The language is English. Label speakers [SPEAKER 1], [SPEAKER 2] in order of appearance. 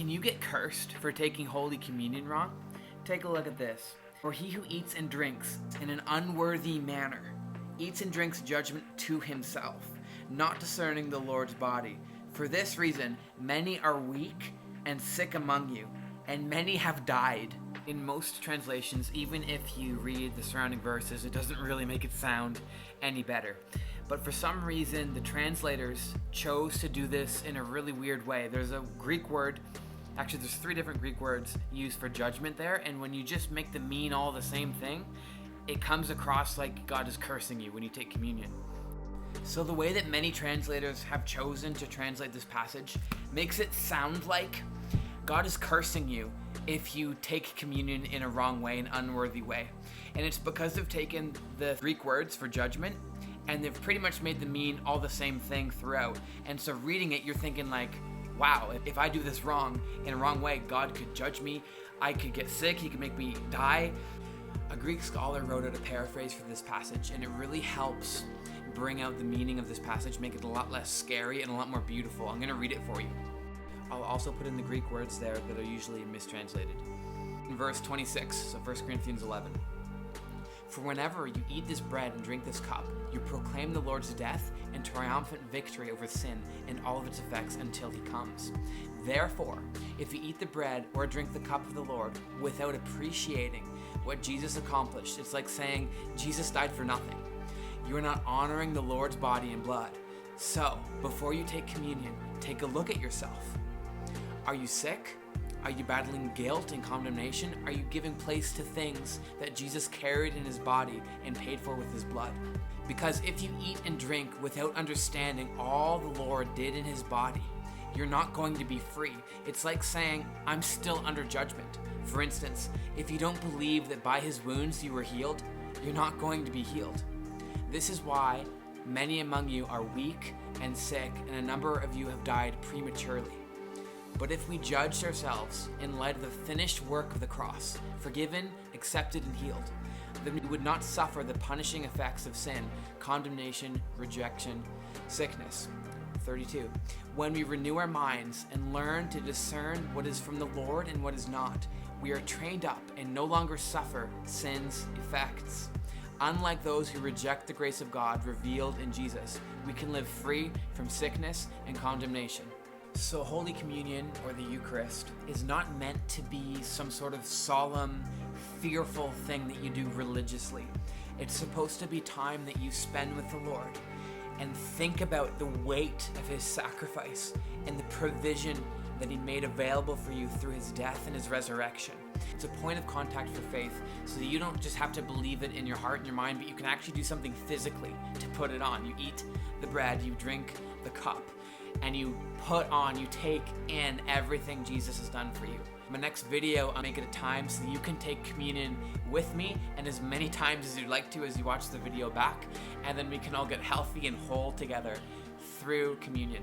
[SPEAKER 1] Can you get cursed for taking Holy Communion wrong? Take a look at this. For he who eats and drinks in an unworthy manner eats and drinks judgment to himself, not discerning the Lord's body. For this reason, many are weak and sick among you, and many have died. In most translations, even if you read the surrounding verses, it doesn't really make it sound any better. But for some reason, the translators chose to do this in a really weird way. There's a Greek word, actually there's 3 different Greek words used for judgment there, and when you just make them mean all the same thing, it comes across like God is cursing you when you take communion. So the way that many translators have chosen to translate this passage makes it sound like God is cursing you if you take communion in a wrong way, an unworthy way. And it's because they've taken the Greek words for judgment and they've pretty much made them mean all the same thing throughout. And so reading it, you're thinking like, wow, if I do this wrong, in a wrong way, God could judge me, I could get sick, he could make me die. A Greek scholar wrote out a paraphrase for this passage, and it really helps bring out the meaning of this passage, make it a lot less scary and a lot more beautiful. I'm going to read it for you. I'll also put in the Greek words there that are usually mistranslated. In verse 26, so 1 Corinthians 11. For whenever you eat this bread and drink this cup, you proclaim the Lord's death and triumphant victory over sin and all of its effects until he comes. Therefore, if you eat the bread or drink the cup of the Lord without appreciating what Jesus accomplished, it's like saying Jesus died for nothing. You are not honoring the Lord's body and blood. So, before you take communion, take a look at yourself. Are you sick? Are you battling guilt and condemnation? Are you giving place to things that Jesus carried in his body and paid for with his blood? Because if you eat and drink without understanding all the Lord did in his body, you're not going to be free. It's like saying, I'm still under judgment. For instance, if you don't believe that by his wounds you were healed, you're not going to be healed. This is why many among you are weak and sick, and a number of you have died prematurely. But if we judged ourselves in light of the finished work of the cross, forgiven, accepted, and healed, then we would not suffer the punishing effects of sin, condemnation, rejection, sickness. 32. When we renew our minds and learn to discern what is from the Lord and what is not, we are trained up and no longer suffer sin's effects. Unlike those who reject the grace of God revealed in Jesus, we can live free from sickness and condemnation. So Holy Communion, or the Eucharist, is not meant to be some sort of solemn, fearful thing that you do religiously. It's supposed to be time that you spend with the Lord and think about the weight of his sacrifice and the provision that he made available for you through his death and his resurrection. It's a point of contact for faith, so that you don't just have to believe it in your heart and your mind, but you can actually do something physically to put it on. You eat the bread, you drink the cup, and you take in everything Jesus has done for you. In my next video, I'll make it a time so that you can take communion with me and as many times as you'd like to as you watch the video back, and then we can all get healthy and whole together through communion.